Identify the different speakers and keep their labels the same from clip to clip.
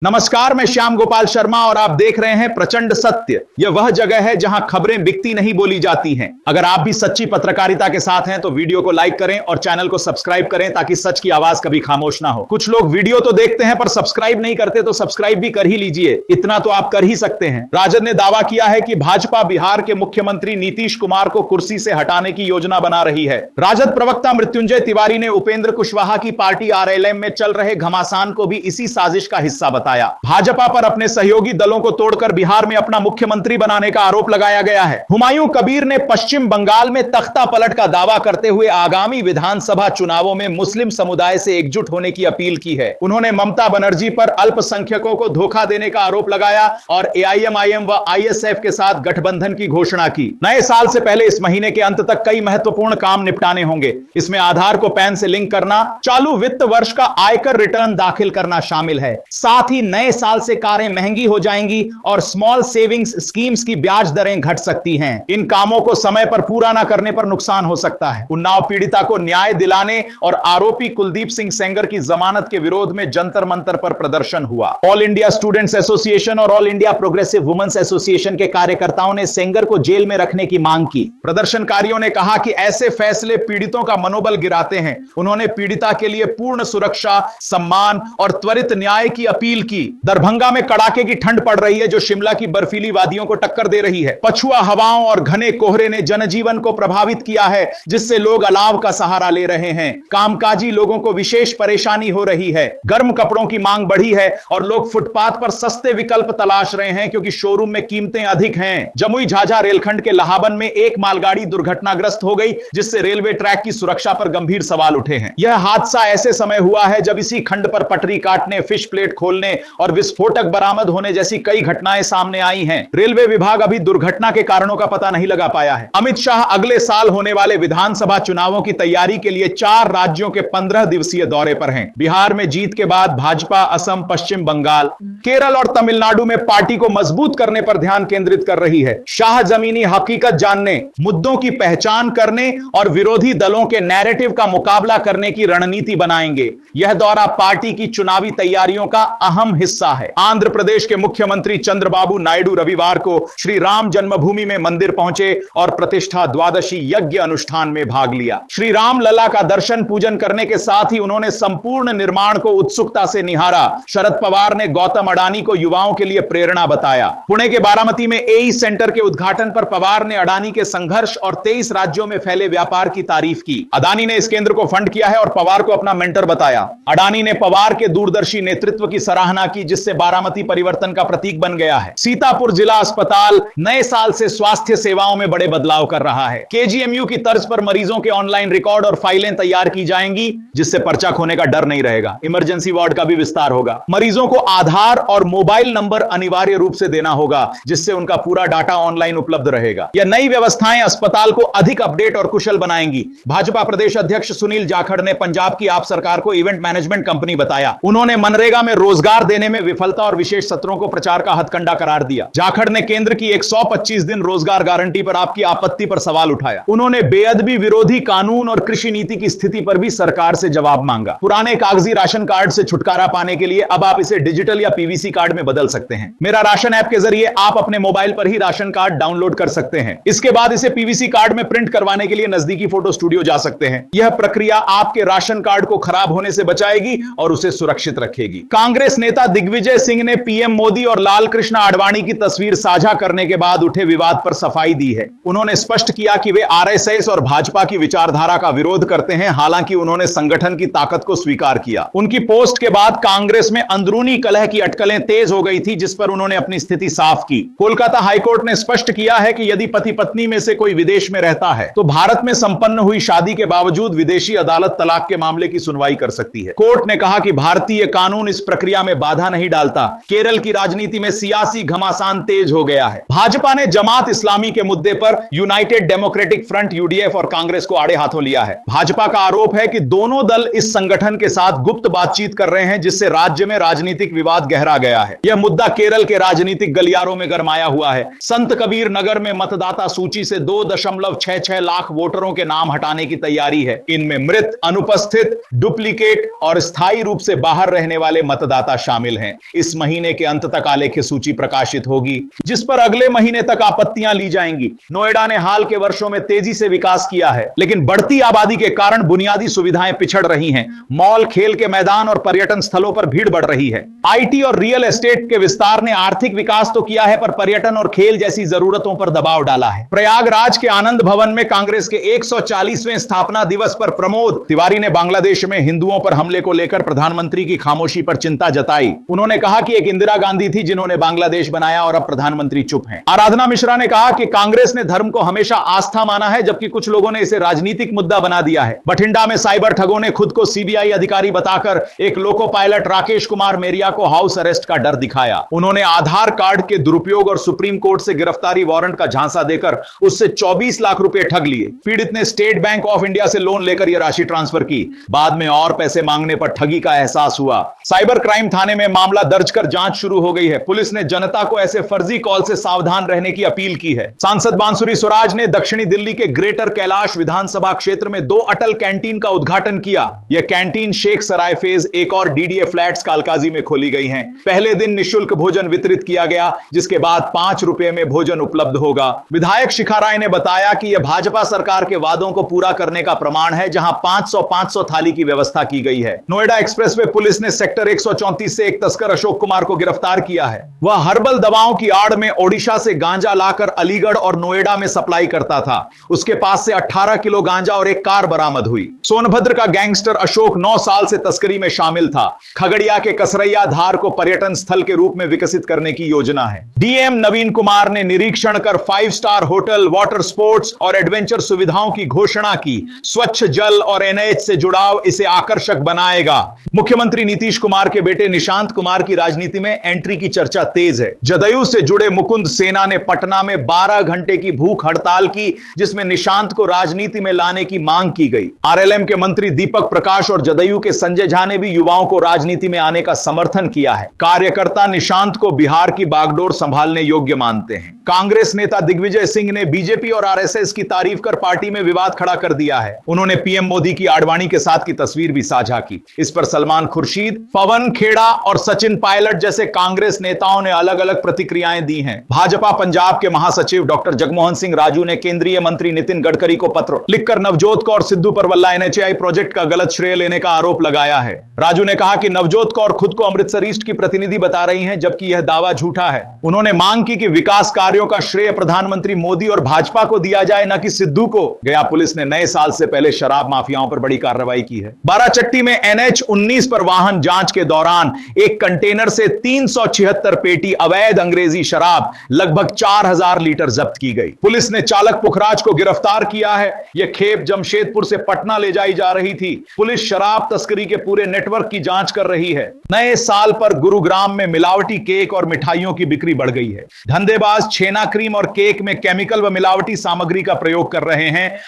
Speaker 1: नमस्कार, मैं श्याम गोपाल शर्मा और आप देख रहे हैं प्रचंड सत्य। यह वह जगह है जहां खबरें बिकती नहीं बोली जाती हैं। अगर आप भी सच्ची पत्रकारिता के साथ हैं तो वीडियो को लाइक करें और चैनल को सब्सक्राइब करें ताकि सच की आवाज कभी खामोश ना हो। कुछ लोग वीडियो तो देखते हैं पर सब्सक्राइब नहीं करते, तो सब्सक्राइब भी कर ही लीजिए, इतना तो आप कर ही सकते हैं। राजद ने दावा किया है कि भाजपा बिहार के मुख्यमंत्री नीतीश कुमार को कुर्सी से हटाने की योजना बना रही है। राजद प्रवक्ता मृत्युंजय तिवारी ने उपेंद्र कुशवाहा की पार्टी आरएलएम में चल रहे घमासान को भी इसी साजिश का हिस्सा बताया। भाजपा पर अपने सहयोगी दलों को तोड़कर बिहार में अपना मुख्यमंत्री बनाने का आरोप लगाया गया है। हुमायूं कबीर ने पश्चिम बंगाल में तख्ता पलट का दावा करते हुए आगामी विधानसभा चुनावों में मुस्लिम समुदाय से एकजुट होने की अपील की है। उन्होंने ममता बनर्जी पर अल्पसंख्यकों को धोखा देने का आरोप लगाया और एआईएमआईएम व आईएसएफ के साथ गठबंधन की घोषणा की। नए साल से पहले इस महीने के अंत तक कई महत्वपूर्ण काम निपटाने होंगे। इसमें आधार को पैन से लिंक करना, चालू वित्त वर्ष का आयकर रिटर्न दाखिल करना शामिल है। साथ ही नए साल से कारें महंगी हो जाएंगी और स्मॉल सेविंग्स स्कीम्स की ब्याज दरें घट सकती हैं। इन कामों को समय पर पूरा न करने पर नुकसान हो सकता है। उन्नाव पीड़िता को न्याय दिलाने और आरोपी कुलदीप सिंह सेंगर की जमानत के विरोध में जंतर मंतर पर प्रदर्शन हुआ। ऑल इंडिया स्टूडेंट्स एसोसिएशन और all India progressive women's association के कार्यकर्ताओं ने सेंगर को जेल में रखने की मांग की। प्रदर्शनकारियों ने कहा कि ऐसे फैसले पीड़ितों का मनोबल गिराते हैं। उन्होंने पीड़िता के लिए पूर्ण सुरक्षा, सम्मान और त्वरित न्याय की अपील की। दरभंगा में कड़ाके की ठंड पड़ रही है जो शिमला की बर्फीली वादियों को टक्कर दे रही है। पछुआ हवाओं और घने कोहरे ने जनजीवन को प्रभावित किया है, जिससे लोग अलाव का सहारा ले रहे हैं। कामकाजी लोगों को विशेष परेशानी हो रही है। गर्म कपड़ों की मांग बढ़ी है और लोग फुटपाथ पर सस्ते विकल्प तलाश रहे हैं क्योंकि शोरूम में कीमतें अधिक हैं। जमुई झाझा रेलखंड के लाहबन में एक मालगाड़ी दुर्घटनाग्रस्त हो गई, जिससे रेलवे ट्रैक की सुरक्षा पर गंभीर सवाल उठे हैं। यह हादसा ऐसे समय हुआ है जब इसी खंड पर पटरी काटने, फिश प्लेट खोलने और विस्फोटक बरामद होने जैसी कई घटनाएं सामने आई हैं। रेलवे विभाग अभी दुर्घटना के कारणों का पता नहीं लगा पाया है। अमित शाह अगले साल होने वाले विधानसभा चुनावों की तैयारी के लिए 4 राज्यों के 15 दिवसीय दौरे पर हैं। बिहार में जीत के बाद भाजपा असम, पश्चिम बंगाल, केरल और तमिलनाडु में पार्टी को मजबूत करने पर ध्यान केंद्रित कर रही है। शाह जमीनी हकीकत जानने, मुद्दों की पहचान करने और विरोधी दलों के नैरेटिव का मुकाबला करने की रणनीति बनाएंगे। यह दौरा पार्टी की चुनावी तैयारियों का अहम हिस्सा है। आंध्र प्रदेश के मुख्यमंत्री चंद्रबाबू नायडू रविवार को श्री राम जन्मभूमि में मंदिर पहुंचे और प्रतिष्ठा द्वादशी यज्ञ अनुष्ठान में भाग लिया। श्री राम लला का दर्शन पूजन करने के साथ ही उन्होंने संपूर्ण निर्माण को उत्सुकता से निहारा। शरद पवार ने गौतम अडानी को युवाओं के लिए प्रेरणा बताया। पुणे के बारामती में एई सेंटर के उद्घाटन पर पवार ने अडानी के संघर्ष और 23 राज्यों में फैले व्यापार की तारीफ की। अडानी ने इस केंद्र को फंड किया है और पवार को अपना मेंटर बताया। अडानी ने पवार के दूरदर्शी नेतृत्व की सराहना की, जिससे बारामती परिवर्तन का प्रतीक बन गया है। सीतापुर जिला अस्पताल नए साल से स्वास्थ्य सेवाओं में बड़े बदलाव कर रहा है। केजीएमयू की तर्ज पर मरीजों के ऑनलाइन रिकॉर्ड और फाइलें तैयार की जाएंगी, जिससे पर्चा खोने का डर नहीं रहेगा। इमरजेंसी वार्ड का भी विस्तार होगा। मरीजों को आधार और मोबाइल नंबर अनिवार्य रूप से देना होगा, जिससे उनका पूरा डाटा ऑनलाइन उपलब्ध रहेगा। यह नई व्यवस्थाएं अस्पताल को अधिक अपडेट और कुशल बनाएंगी। भाजपा प्रदेश अध्यक्ष सुनील जाखड़ ने पंजाब की आप सरकार को इवेंट मैनेजमेंट कंपनी बताया। उन्होंने मनरेगा में रोजगार देने में विफलता और विशेष सत्रों को प्रचार का हथकंडा करार दिया। जाखड़ ने केंद्र की 125 दिन रोजगार गारंटी पर आपकी आपत्ति पर सवाल उठाया। उन्होंने बेअदबी विरोधी कानून और कृषि नीति की स्थिति पर भी सरकार से जवाब मांगा। पुराने कागजी राशन कार्ड से छुटकारा पाने के लिए अब आप इसे डिजिटल या पीवीसी कार्ड में बदल सकते हैं। मेरा राशन ऐप के जरिए आप अपने मोबाइल पर ही राशन कार्ड डाउनलोड कर सकते हैं। इसके बाद इसे पीवीसी कार्ड में प्रिंट करवाने के लिए नजदीकी फोटो स्टूडियो जा सकते हैं। यह प्रक्रिया आपके राशन कार्ड को खराब होने से बचाएगी और उसे सुरक्षित रखेगी। कांग्रेस नेता दिग्विजय सिंह ने पीएम मोदी और लाल कृष्ण आडवाणी की तस्वीर साझा करने के बाद उठे विवाद पर सफाई दी है। उन्होंने स्पष्ट किया कि वे आरएसएस और भाजपा की विचारधारा का विरोध करते हैं। हालांकि उन्होंने संगठन की ताकत को स्वीकार किया। उनकी पोस्ट के बाद कांग्रेस में अंदरूनी कलह की अटकलें तेज हो गई थी, जिस पर उन्होंने अपनी स्थिति साफ की। कोलकाता हाईकोर्ट ने स्पष्ट किया है कि यदि पति पत्नी में से कोई विदेश में रहता है तो भारत में संपन्न हुई शादी के बावजूद विदेशी अदालत तलाक के मामले की सुनवाई कर सकती है। कोर्ट ने कहा कि भारतीय कानून इस प्रक्रिया में बाधा नहीं डालता। केरल की राजनीति में सियासी घमासान तेज हो गया है। भाजपा ने जमात इस्लामी के मुद्दे पर यूनाइटेड डेमोक्रेटिक फ्रंट यूडीएफ और कांग्रेस को आड़े हाथों लिया है। भाजपा का आरोप है कि दोनों दल इस संगठन के साथ गुप्त बातचीत कर रहे हैं, जिससे राज्य में राजनीतिक विवाद गहरा गया है। यह मुद्दा केरल के राजनीतिक गलियारों में गरमाया हुआ है। संत कबीर नगर में मतदाता सूची से 2.66 लाख वोटरों के नाम हटाने की तैयारी है। इनमें मृत, अनुपस्थित, डुप्लीकेट और स्थायी रूप से बाहर रहने वाले मतदाता शामिल हैं। इस महीने के अंत तक आलेख्य सूची प्रकाशित होगी, जिस पर अगले महीने तक आपत्तियां ली जाएंगी। नोएडा ने हाल के वर्षों में तेजी से विकास किया है, लेकिन बढ़ती आबादी के कारण बुनियादी सुविधाएं पिछड़ रही हैं। मॉल, खेल के मैदान और पर्यटन स्थलों पर भीड़ बढ़ रही है। आईटी और रियल एस्टेट के विस्तार ने आर्थिक विकास तो किया है, पर पर्यटन और खेल जैसी जरूरतों पर दबाव डाला है। प्रयागराज के आनंद भवन में कांग्रेस के 140वें स्थापना दिवस पर प्रमोद तिवारी ने बांग्लादेश में हिंदुओं पर हमले को लेकर प्रधानमंत्री की खामोशी पर चिंता जताई। उन्होंने कहा कि एक इंदिरा गांधी थी जिन्होंने बांग्लादेश बनाया और अब प्रधानमंत्री चुप हैं। आराधना मिश्रा ने कहा कि कांग्रेस ने धर्म को हमेशा आस्था माना है, जबकि कुछ लोगों ने इसे राजनीतिक मुद्दा बना दिया है। बठिंडा में साइबर ठगों ने खुद को सीबीआई अधिकारी बताकर एक लोको पायलट राकेश कुमार मेरिया को हाउस अरेस्ट का डर दिखाया। उन्होंने आधार कार्ड के दुरुपयोग और सुप्रीम कोर्ट से गिरफ्तारी वारंट का झांसा देकर उससे 24 लाख रुपए ठग लिए। पीड़ित ने स्टेट बैंक ऑफ इंडिया से लोन लेकर यह राशि ट्रांसफर की। बाद में और पैसे मांगने पर ठगी का एहसास हुआ। साइबर क्राइम थाने में मामला दर्ज कर जांच शुरू हो गई है। पुलिस ने जनता को ऐसे फर्जी कॉल से सावधान रहने की अपील की है। सांसद बांसुरी स्वराज ने दक्षिणी दिल्ली के ग्रेटर कैलाश विधानसभा क्षेत्र में 2 अटल कैंटीन का उद्घाटन किया। यह कैंटीन शेख सराय फेज 1 और डीडीए फ्लैट्स कालकाजी में खोली गई हैं। पहले दिन निःशुल्क भोजन वितरित किया गया, जिसके बाद 5 रुपए में भोजन उपलब्ध होगा। विधायक शिखा राय ने बताया कि यह भाजपा सरकार के वादों को पूरा करने का प्रमाण है, जहां 500 थाली की व्यवस्था की गई है। नोएडा एक्सप्रेस वे पुलिस ने सेक्टर 134 से एक तस्कर अशोक कुमार को गिरफ्तार किया है। वह हर्बल दवाओं की आड़ में ओडिशा से गांजा लाकर अलीगढ़ और नोएडा में सप्लाई करता था। उसके पास से 18 किलो गांजा और एक कार बरामद हुई। सोनभद्र का गैंगस्टर अशोक 9 साल से तस्करी में शामिल था। खगड़िया के कसरैया धार को पर्यटन स्थल के रूप में विकसित करने की योजना है। डीएम नवीन कुमार ने निरीक्षण कर 5 स्टार होटल, वाटर स्पोर्ट्स और एडवेंचर सुविधाओं की घोषणा की। स्वच्छ जल और एनएच से जुड़ाव इसे आकर्षक बनाएगा। मुख्यमंत्री नीतीश कुमार के बेटे निशांत कुमार की राजनीति में एंट्री की चर्चा तेज है। जदयू से जुड़े मुकुंद सेना ने पटना में 12 घंटे की भूख हड़ताल की, जिसमें निशांत को राजनीति में लाने की मांग की गई। आरएलएम के मंत्री दीपक प्रकाश और जदयू के संजय झा ने भी युवाओं को राजनीति में आने का समर्थन किया है। कार्यकर्ता निशांत को बिहार की बागडोर संभालने योग्य मानते हैं। कांग्रेस नेता दिग्विजय सिंह ने बीजेपी और आरएसएस की तारीफ कर पार्टी में विवाद खड़ा कर दिया है। उन्होंने पीएम मोदी की आडवाणी के साथ की तस्वीर भी साझा की। इस पर सलमान खुर्शीद, पवन खेड़ा और सचिन पायलट जैसे कांग्रेस नेताओं ने अलग अलग प्रतिक्रियाएं दी हैं। भाजपा पंजाब के महासचिव डॉक्टर जगमोहन सिंह राजू ने केंद्रीय मंत्री नितिन गडकरी को पत्र लिखकर नवजोत कौर सिद्धू पर वल्ला एनएचएआई प्रोजेक्ट का गलत श्रेय लेने का आरोप लगाया है। राजू ने कहा कि नवजोत कौर खुद को अमृतसर ईस्ट की प्रतिनिधि बता रही हैं, जबकि यह दावा झूठा है। उन्होंने मांग की कि विकास कार्यों का श्रेय प्रधानमंत्री मोदी और भाजपा को दिया जाए, न कि सिद्धू को। गया पुलिस ने नए साल से पहले शराब माफियाओं पर बड़ी कार्रवाई की है। बाराचट्टी में NH-19 पर वाहन जांच के दौरान एक कंटेनर से 376 पेटी अवैध अंग्रेजी शराब लगभग 4000 लीटर जब्त की गई। पुलिस ने चालक पुखराज को गिरफ्तार किया है। यह खेप जमशेदपुर से पटना ले जाई जा रही थी। पुलिस शराब तस्करी के पूरे नेटवर्क की जांच कर रही है। नए साल पर गुरुग्राम में मिलावटी केक और मिठाइयों की बिक्री बढ़ गई है। धंधेबाज छेना क्रीम और केक में केमिकल व मिलावटी सामग्री का प्रयोग कर रहे हैं,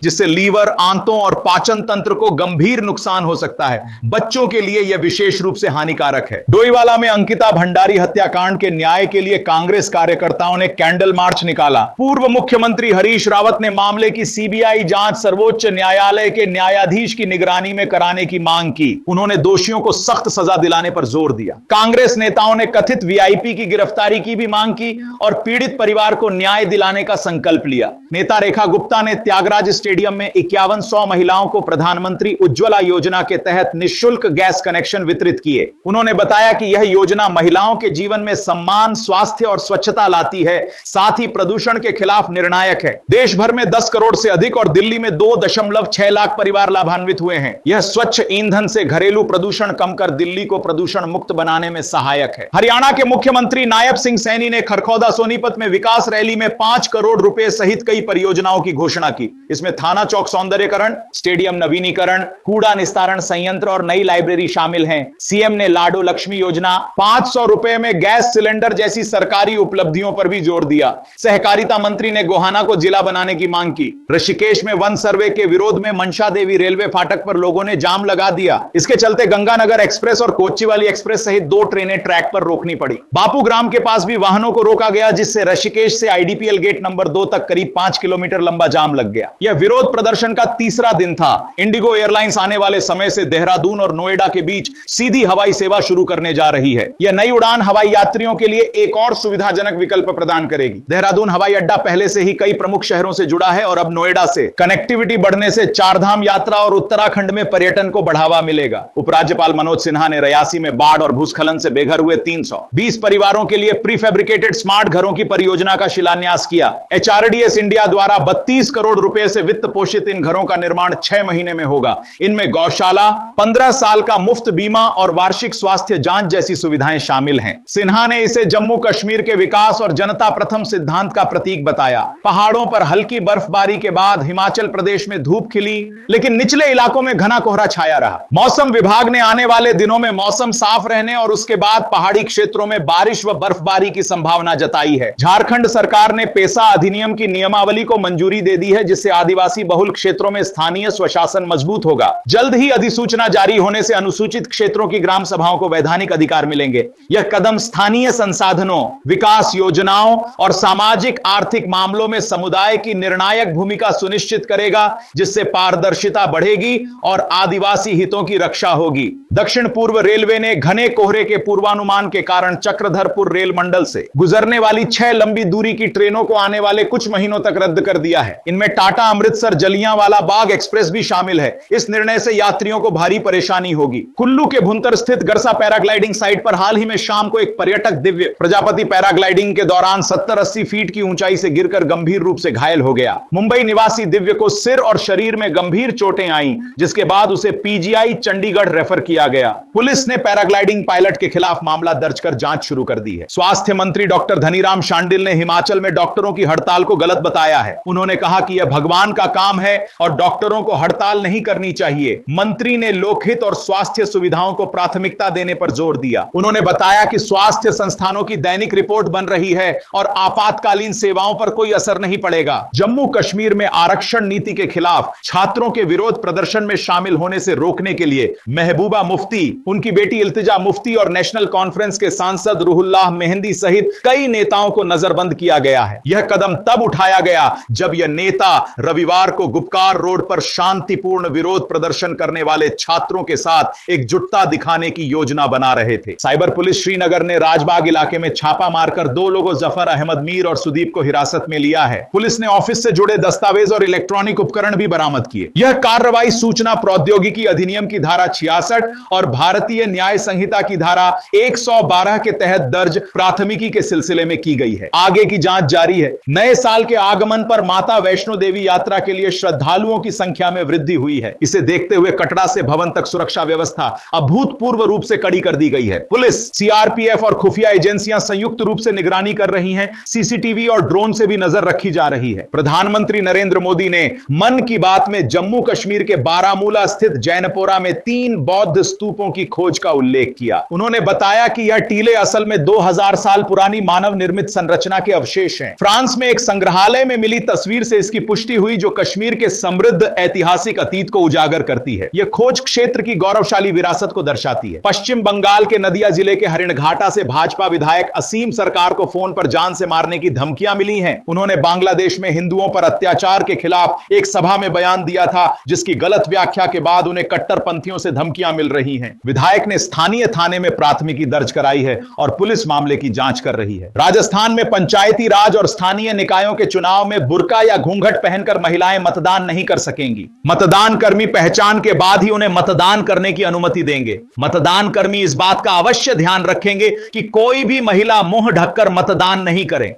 Speaker 1: जिससे लीवर, आंतों और पाचन तंत्र को गंभीर नुकसान हो सकता है। बच्चों के लिए यह विशेष रूप से हानिकारक है। डोईवाला में अंकिता भंडारी हत्याकांड के न्याय के लिए कांग्रेस कार्यकर्ताओं ने कैंडल मार्च निकाला। पूर्व मुख्यमंत्री हरीश रावत ने मामले की सीबीआई जांच सर्वोच्च न्यायालय के न्यायाधीश की निगरानी में कराने की मांग की। उन्होंने दोषियों को सख्त सजा दिलाने पर जोर दिया। कांग्रेस नेताओं ने कथित वीआईपी की गिरफ्तारी की भी मांग की और पीड़ित परिवार को न्याय दिलाने का संकल्प लिया। नेता रेखा गुप्ता ने त्यागराज स्टेडियम में 5100 महिलाओं को प्रधानमंत्री उज्ज्वला योजना के तहत निःशुल्क गैस कनेक्शन वितरित किए। उन्होंने बताया कि यह योजना महिलाओं के जीवन में सम्मान, स्वास्थ्य और स्वच्छता लाती है, साथ ही प्रदूषण के खिलाफ निर्णायक है। देश भर में 10 करोड़ से अधिक और दिल्ली में 2.6 लाख परिवार लाभान्वित हुए हैं। यह स्वच्छ ईंधन से घरेलू प्रदूषण कम कर दिल्ली को प्रदूषण मुक्त बनाने में सहायक है। हरियाणा के मुख्यमंत्री नायब सिंह सैनी ने खरखौदा सोनीपत में विकास रैली में 5 करोड़ रुपए सहित कई परियोजनाओं की घोषणा की। इसमें थाना चौक सौंदर्यकरण, स्टेडियम नवीनीकरण, कूड़ा निस्तारण संयंत्र और नई लाइब्रेरी शामिल हैं। सीएम ने लाडो लक्ष्मी योजना, 500 रुपए में गैस सिलेंडर जैसी सरकारी उपलब्धियों पर भी जोर दिया। सहकारिता मंत्री ने गोहाना को जिला बनाने की मांग की। ऋषिकेश में वन सर्वे के विरोध में मनशा देवी रेलवे फाटक पर लोगों ने जाम लगा दिया। इसके चलते गंगानगर एक्सप्रेस और कोच्चीवाली एक्सप्रेस सहित 2 ट्रेनें ट्रैक पर रोकनी पड़ी। बापू ग्राम के पास भी वाहनों को रोका गया, जिससे ऋषिकेश से आईडीपीएल गेट नंबर 2 तक करीब 5 किलोमीटर लंबा जाम लग गया। यह विरोध प्रदर्शन का तीसरा दिन था। इंडिगो एयरलाइंस आने वाले समय से देहरादून और नोएडा के बीच सीधी हवाई सेवा शुरू करने जा रही है। यह नई उड़ान हवाई यात्रियों के लिए एक और सुविधाजनक विकल्प प्रदान करेगी। देहरादून हवाई अड्डा पहले से ही कई प्रमुख शहरों से जुड़ा है और अब नोएडा से कनेक्टिविटी बढ़ने से चारधाम यात्रा और उत्तराखंड में पर्यटन को बढ़ावा मिलेगा। उपराज्यपाल मनोज सिन्हा ने रियासी में बाढ़ और भूस्खलन से बेघर हुए 320 परिवारों के लिए प्री फैब्रिकेटेड स्मार्ट घरों की परियोजना का शिलान्यास किया। एचआरडीएस इंडिया द्वारा 32 करोड़ रुपए से वित्त पोषित इन घरों का निर्माण 6 महीने में होगा। इनमें गौशाला, 15 साल का मुफ्त बीमा और वार्षिक स्वास्थ्य जांच जैसी सुविधाएं शामिल हैं। सिन्हा ने इसे जम्मू कश्मीर के विकास और जनता प्रथम सिद्धांत का प्रतीक बताया। पहाड़ों पर हल्की बर्फबारी के बाद हिमाचल प्रदेश में धूप खिली, लेकिन निचले इलाकों में घना कोहरा छाया रहा। मौसम विभाग ने आने वाले दिनों में मौसम साफ रहने और उसके बाद पहाड़ी क्षेत्रों में बारिश व बर्फबारी की संभावना जताई है। झारखंड सरकार ने पेसा अधिनियम की नियमावली को मंजूरी दे दी है, जिससे आदिवासी बहुल क्षेत्रों में स्थानीय स्वशासन मजबूत होगा। जल्द ही अधिसूचना जारी होने से अनुसूचित क्षेत्रों की ग्राम सभाओं को वैधानिक अधिकार मिलेंगे। यह कदम स्थानीय संसाधनों, विकास योजनाओं और सामाजिक आर्थिक मामलों में समुदाय की निर्णायक भूमिका सुनिश्चित करेगा, जिससे पारदर्शिता बढ़ेगी और आदिवासी हितों की रक्षा होगी। दक्षिण पूर्व रेलवे ने घने कोहरे के पूर्वानुमान के कारण चक्रधरपुर रेल मंडल से गुजरने वाली 6 लंबी दूरी की ट्रेनों को आने वाले कुछ महीनों तक रद्द कर दिया है। इनमें टाटा अमृतसर जलियांवाला बाग एक्सप्रेस भी शामिल है। इस निर्णय से यात्रियों को भारी परेशानी होगी। कुल्लू के भुंतर स्थित गरसा पैराग्लाइडिंग साइट पर हाल ही में शाम को एक पर्यटक दिव्य प्रजापति पैराग्लाइडिंग के दौरान 70-80 फीट की ऊंचाई से गिरकर गंभीर रूप से घायल हो गया। मुंबई निवासी दिव्य को सिर और शरीर में गंभीर चोटें आईं, जिसके बाद उसे पीजीआई चंडीगढ़ रेफर किया गया। पुलिस ने पैराग्लाइडिंग पायलट के खिलाफ मामला दर्ज कर जांच शुरू कर दी है। स्वास्थ्य मंत्री डॉक्टर धनीराम शांडिल ने हिमाचल में डॉक्टरों की हड़ताल को गलत बताया है। उन्होंने कहा कि यह भगवान का काम है और डॉक्टरों को हड़ताल नहीं करनी चाहिए। मंत्री ने लोकहित और स्वास्थ्य सुविधाओं को प्राथमिकता देने पर जोर दिया। उन्होंने बताया कि स्वास्थ्य संस्थानों की दैनिक रिपोर्ट बन रही है और आपातकालीन सेवाओं पर कोई असर नहीं पड़ेगा। जम्मू कश्मीर में आरक्षण नीति के खिलाफ छात्रों के विरोध प्रदर्शन में शामिल होने से रोकने के लिए महबूबा मुफ्ती, उनकी बेटी इल्तिजा मुफ्ती और नेशनल कॉन्फ्रेंस के सांसद रूहुल्लाह मेहंदी सहित कई नेताओं को नजरबंद किया गया है। यह कदम तब उठाया गया जब यह नेता रविवार को गुपकार रोड पर शांतिपूर्ण विरोध प्रदर्शन करने वाले छात्रों के साथ एकजुटता दिखाने की योजना बना रहे थे। साइबर पुलिस श्रीनगर ने राजबाग इलाके में छापा मारकर 2 लोगों जफर अहमद मीर और सुदीप को हिरासत में लिया है। पुलिस ने ऑफिस से जुड़े दस्तावेज और इलेक्ट्रॉनिक उपकरण भी बरामद किए। यह कार्रवाई सूचना प्रौद्योगिकी अधिनियम की धारा 66 और भारतीय न्याय संहिता की धारा 112 के तहत दर्ज प्राथमिकी के सिलसिले में की गई है। आगे की जांच जारी है। नए साल के आगमन पर माता वैष्णो देवी यात्रा के लिए श्रद्धालुओं की संख्या में वृद्धि हुई है। इसे देखते हुए कटरा से भवन तक सुरक्षा व्यवस्था अभूतपूर्व रूप से कड़ी कर दी गई है। पुलिस, सीआरपीएफ और खुफिया एजेंसियां संयुक्त रूप से निगरानी कर रही हैं। सीसीटीवी और ड्रोन से भी नजर रखी जा रही है। प्रधानमंत्री नरेंद्र मोदी ने मन की बात में जम्मू कश्मीर के बारामूला स्थित जैनपोरा में 3 बौद्ध स्तूपों की खोज का उल्लेख किया। उन्होंने बताया कि यह टीले असल में 2000 साल पुरानी मानव निर्मित संरचना के अवशेष हैं। फ्रांस में एक संग्रहालय में मिली तस्वीर से इसकी पुष्टि हुई, जो कश्मीर के समृद्ध ऐतिहासिक अतीत को उजागर करती है। यह खोज क्षेत्र की गौरवशाली विरासत को दर्शाती है। पश्चिम बंगाल के नदिया जिले के हरिणघाटा से भाजपा विधायक असीम सरकार को फोन पर जान से मारने की धमकियां मिली हैं। उन्होंने बांग्लादेश में हिंदुओं पर अत्याचार के खिलाफ एक सभा में बयान दिया था, जिसकी गलत व्याख्या के बाद उन्हें कट्टरपंथियों से धमकियां मिल रही हैं। विधायक ने स्थानीय थाने में प्राथमिकी दर्ज कराई है और पुलिस मामले की जांच कर रही है। राजस्थान में पंचायती राज और स्थानीय निकायों के चुनाव में बुर्का या घूंघट पहनकर महिलाएं मतदान नहीं कर सकेंगी। मतदान कर्मी पहचान के बाद ही उन्हें मतदान करने की अनुमति देंगे। मतदान कर्मी इस बात का अवश्य ध्यान रखेंगे कि कोई भी महिला मुंह ढककर मतदान नहीं करे।